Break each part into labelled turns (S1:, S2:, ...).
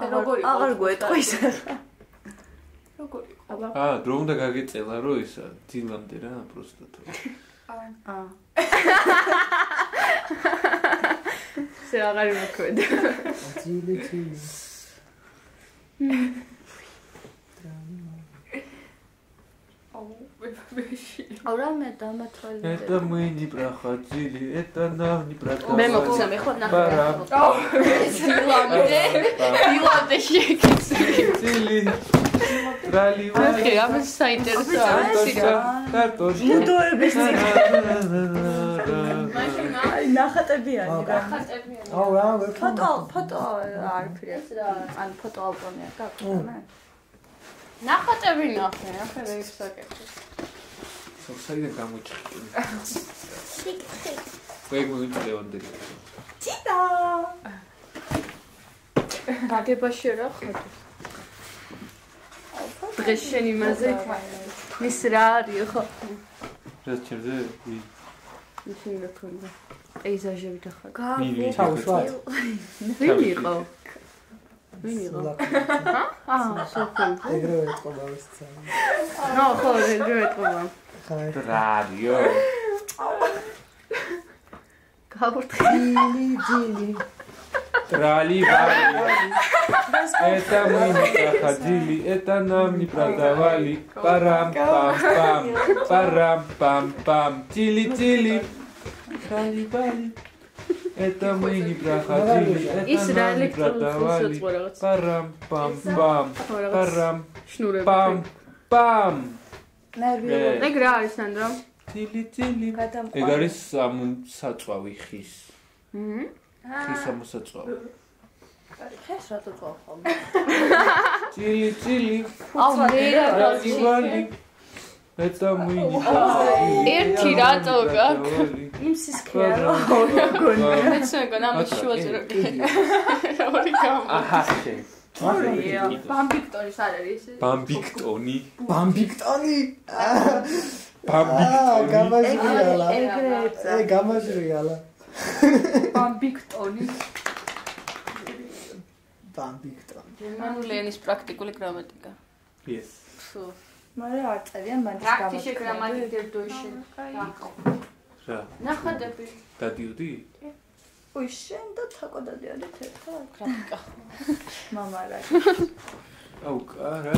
S1: აღარ გვეტყვის ახლა.
S2: როგორ იყო?
S3: დრო უნდა გაგეწელა რომ ისა დილამდე რა პროსტატო.
S2: შე აღარ მოქმედა.
S4: ძილი.
S1: Aura me da matral.
S3: Это мы не проходили, это нам не продавали.
S2: მე მოგცა მე ხო ნახე. დილამდე შეკიცი.
S3: Цили. Трали.
S2: ახი ამას საინტერესოა.
S3: Картошка.
S1: მუდოების
S2: მაშინ
S1: აი ნახატებიანი რა.
S4: აუ რა ვერ
S1: ფოტო არაფერი რა. ან ფოტო ალბომია გაქვს.
S2: ნახატები ნახე, ახლა რა ისაკეთე.
S3: საიდან გამოჩეკი. ვეგ მოვიწევანდელი.
S1: ციტა.
S2: გაგებაში რა ხარ? დღეს შენ იმაზე ის რა არის ხო?
S3: რა ჩერზე?
S2: ისინი მქონდა. პეიზაჟები ახლა.
S4: ჩავშვა.
S2: ვინ იყო? ვინ იყო? სოფი.
S4: ეგრევე ეთყობა ისცა.
S2: ნო, ხო, ეგრევე ეთყობა.
S3: რადიო.
S2: გავურთხილი.
S4: ძილი.
S3: Трали вали. Это мы не проходили, это нам не продавали. Парам-пам-пам, парам-пам-пам, тили-тили. Трали вали. Это мы не проходили, это нам не продавали. Парам-пам-пам, парам-пам-пам.
S2: ეგ რა არის სანდრო?
S3: Тили-тили. ეგ არის საწვავი ხის. ხის ამოსაწვავი.
S1: ხეს რატო წავ ხოლმე?
S3: Тили-тили.
S2: აუ მე რა
S3: Ивали. Это мы не
S2: ერთი რატო გაქვს?
S1: იმ სისქეა რა გონია.
S2: მეც მეგონა ამას შუაზე რა ორი გამა.
S3: აჰა, შენ.
S2: ბამბიქტონის არ არის?
S3: ბამბიქტონი.
S4: ბამბიქტონი.
S3: ბამბიქტონი.
S4: გამაჟრიალა.
S1: ეგრეცა.
S4: გამაჟრიალა.
S2: ბამბიქტონი.
S4: ბამბიქტონი.
S2: გერმანული ენის პრაქტიკული გრამატიკა.
S3: Yes.
S2: ფუ.
S1: მაგრამ არ წერიან მან
S2: პრაქტიკული გრამატიკა დოიში.
S3: რა.
S2: ნახატები.
S3: დადიოდი?
S1: ой შენ და თაკო დადიოდით ერთხელ
S2: გრამატიკა.
S1: მამა რა
S3: აუ, რა.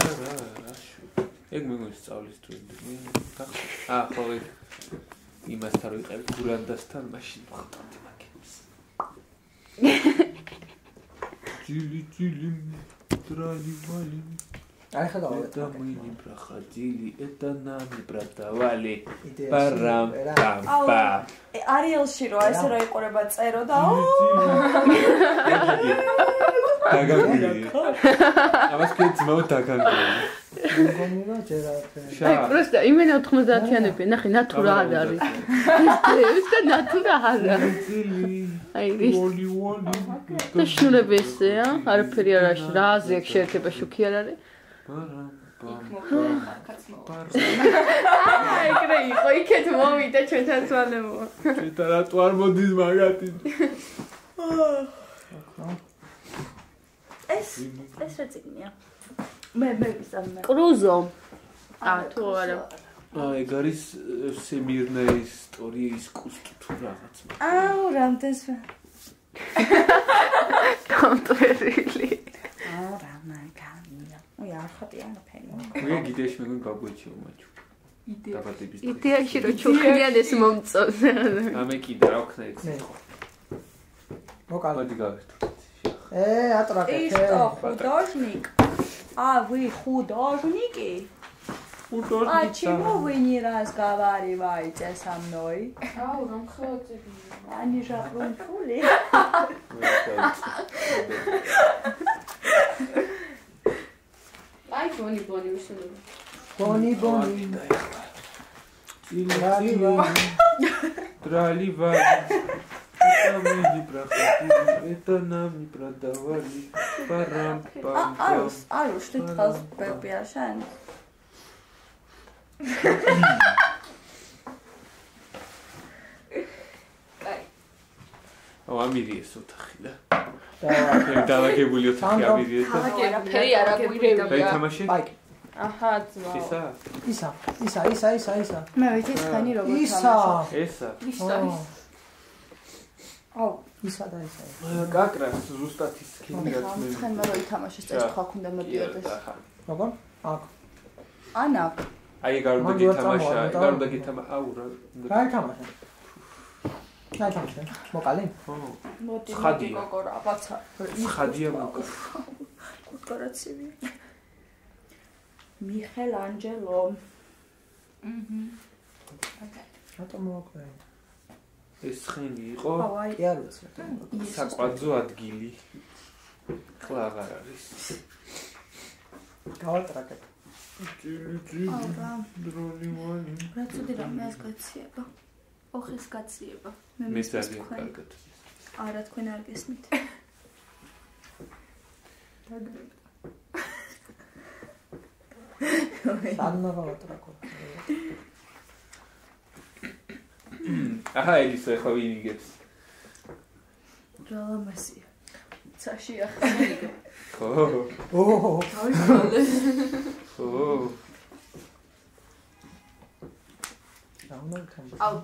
S3: ეგ მეგონის სწავლის დროინდელი. ხო, იმასთან რო იყავით გურანდასთან, მაშინ ვხატავდი მაგებს. Тили-тили, трали-вали.
S4: აი ხა
S3: Это мы не проходили, это нам не продавали. Парам-пам-пам.
S1: არიელში რო ესე რო იყურება წერო და
S3: დაგაგული. ამას კი ძმაო დაგაგული.
S4: გონინა ჯერა.
S2: აი, просто იმენა 90-იანები, ნახე, ნატურა არ არის. ეს და ნატურა არ არის. აი, ის და შუნები ესეა, არაფერი არ არის, რა აზრი აქვს შეერთება შუქი არ არის. აი, ეგრე იყო, იქეთ მოვიდა ჩვენთან სვანებო.
S3: ჩვენთან რატო არ მოდის მაგათი?
S1: ეს რა წიგნია? მე ვისამე.
S2: კრუზო. თუ არა.
S3: ეგ არის სემირნეის ისტორიის კუსტ თუ რაღაც.
S1: აუ, რამდენს
S2: კონტროლი.
S1: რა მაგამია. ой, არ ხატია ნაფენი.
S3: მე გიდეში მეგონი გაგვეჩიო მაჩუ. დაბადების დღე.
S2: იდეაში რო ჩუქრიან ეს მომწონს.
S3: ამე კიდე რა ვქნა ეს.
S4: მოკალოდი
S3: გავიხთ.
S4: ატრაკე.
S1: И что, художник? А вы художники? А чему вы не разговариваете со мной?
S2: აუ, რომ ხოწები.
S1: Они же фрунфули.
S2: აი, ბონი უშენო.
S4: ბონი.
S3: Трали-вали. Это мы не проходили, это нам не продавали. Парам-пам-пам.
S1: Алло, что ты хотел пиашан?
S3: აუ, ამირიეს ოთახი და. დავაგებული ოთახი ავიდეთ და
S2: ფერი არ აგვირებია.
S3: გაითამაშე?
S4: პაიკი.
S2: აჰა, ძმა.
S4: ისა.
S1: მე ვიცი ხანი როგორ
S4: ისა.
S3: ესა.
S1: აუ,
S4: ისა და ისა.
S3: გაკრას ზუსტად ის ქიმი რაც მე.
S1: ხანმა რო ითამაშეს წეს ხალხ უნდა მოდიოდეს.
S4: როგორ? აქ.
S1: ანა.
S3: აი გარდა გითამაშა, გარდა გითამაშა. აუ რა.
S4: რა ითამაშა? რა ითამაშა? მოკალი?
S1: მოდი
S3: ცხადია.
S1: გოგო რაღაცა.
S3: ცხადია მოკა.
S1: კორპორაცივი. მიხელანჯელო.
S4: რატომ მოაკვე?
S3: ეს ხენი იყო
S1: აი,
S4: კი არ ვიცი.
S3: საკვაძო ადგილი. ხლა აღარ არის.
S4: გავატრაკებ.
S1: აურა.
S3: დრონი ვანი.
S1: რა ცუდი რამეს გაციება. ოხეს გაციება.
S3: მე ძალიან კარგად.
S1: არა თქვენ არ გესმით.
S4: სანნა გავატრაკო.
S3: აჰა, ის ახლა ვინიგებს.
S1: ჯალამასია. ცაში ახლა.
S3: ხო.
S4: ოჰო.
S3: ხო.
S2: აუ,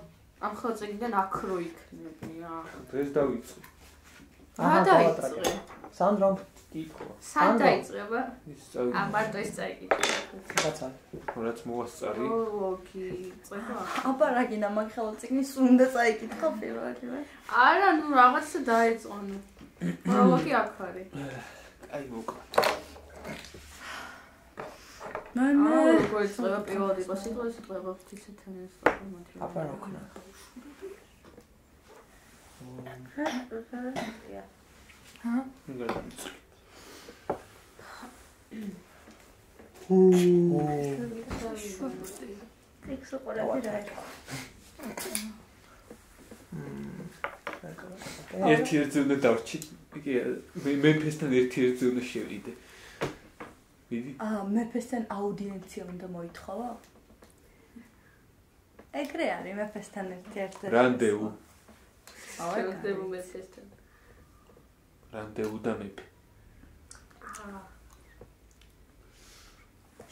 S2: ამ ხელწეგიდან აქრო იქნებია.
S3: დღეს დავიწყე.
S2: რა დაიწყე?
S4: სანდრო.
S3: კითხვა.
S2: სად დაიწყება?
S3: ის წავი.
S2: მარტო ის წაიკითხე.
S4: რაცა.
S3: რაც მოვასწარი.
S2: ლოგი, წება.
S1: აპარაგინა მაგ ხელწიგნის უნდა წაიკითხო პირველადვე.
S2: არა, ნუ რაღაცა დაეწონო. ლოგი აქ არის.
S3: აი მოკა.
S1: მამა,
S2: როგორ წება პირველად იყო სიტყვა ღვთისთან ეს მოდი.
S4: აპარაკნა.
S1: ჰა?
S3: გაგიწრი.
S1: ექსო ყოლები რა იყო?
S3: ერთი უნდა დავჭი. იგი მეფესთან ერთი უნდა შევიდე. მიდი.
S1: მეფესთან აუდიენცია უნდა მოითხოვო? ეგრე არის მეფესთან ერთი.
S3: რანდევუ.
S2: შევდები მეფესთან.
S3: რანდევუ და მეფე.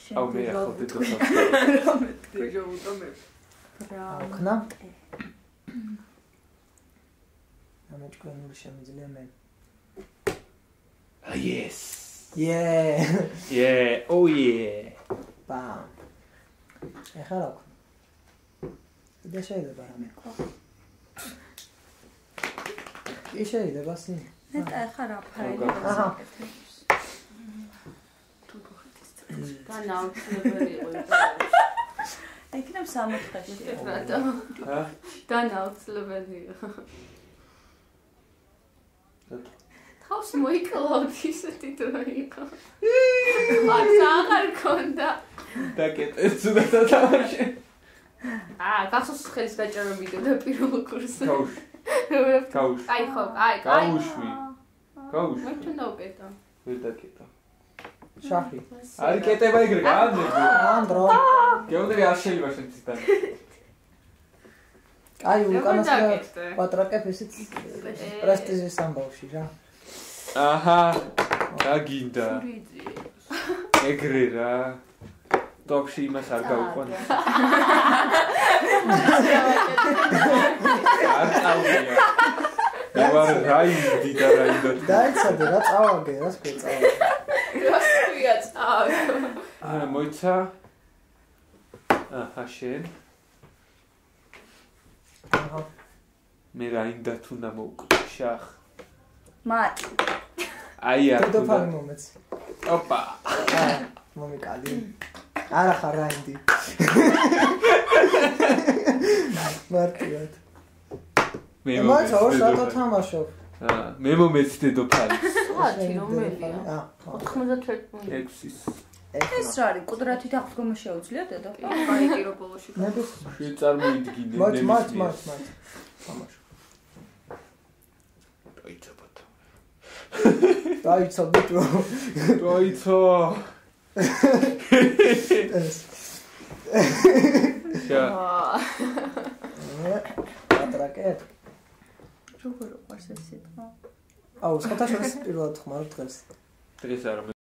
S1: აუ
S3: მე ახლა დედოფალს.
S2: გეჟო უტომებ.
S4: ხნა? ამეჭკენური შემიძლია მე.
S3: Yes.
S4: Yeah.
S3: Oh yeah.
S4: Bam. ეხლა რა ვქნა? და შეიძლება რამე. კი შეიძლება სი.
S1: ნეტა ახლა რა ფაილი
S4: აჰა.
S2: და ნაუცილებელი იყო.
S1: ეგრემ 64-ში.
S2: რატო?
S3: ჰა?
S2: და ნაუცილებელი იყო. თავს მოიკლავთ ისეთი დრო იყო. მას აღარ ქონდა.
S3: დაკეტეს უნდა დათამაშე.
S2: გახსოვს ხელის გაჭერებიდო და პირველ კურსზე.
S3: გაუშვი. გაუშვი.
S2: აი ხო, აი.
S3: გაუშვი.
S2: მე თუ დავკეტა.
S3: ვერ დაკეტა.
S4: შახი.
S3: არი კეტება ეგრე გაანდებო.
S4: ანდრო.
S3: გეუნდები არ შეიძლება შენციდან.
S4: აი უკანასკნელ პატრაკებ ისიც პრესტიჟის ამბავში რა.
S3: აჰა. დაგინდა. ეგრე რა. ტოპში იმას არ გავიყვანე. არ წავიდე. მე ვარ რაინდი და რაინდა.
S4: დაიცადე რა წავაგე, რა სპეციალი.
S2: რასწია წავ.
S3: არა მოიცა. აჰა შენ.
S4: აჰა.
S3: მე რაინდა თუ უნდა მოვკვდე შახ.
S1: მათ.
S3: აი აქ.
S4: დედოფალი მომეც.
S3: ოპა.
S4: მომიკალი. არა ხარ რაინდი. მარტივად.
S3: მე
S4: მოიცა ორ საათო თამაშობ.
S3: მე მომეც დედოფალი.
S2: საათი რომელია? 91.
S3: 6-ის.
S1: ეს რა არის? კუდრათით აღდგომა შეუძლია დედოფალს?
S2: გაიგირო ბოლოში.
S4: ნების
S3: შეწარმოიდგინე
S4: მათ. თამაშობ.
S3: დაიცაბათ.
S4: დაიცა ბიჭო.
S3: დაიცა. შა.
S4: პატრაკებ.
S1: როგორ უყურს ეს სიტყვა?
S4: აუ, სხვათა შორის პირველად ხმარობ დღეს.
S3: დღეს არა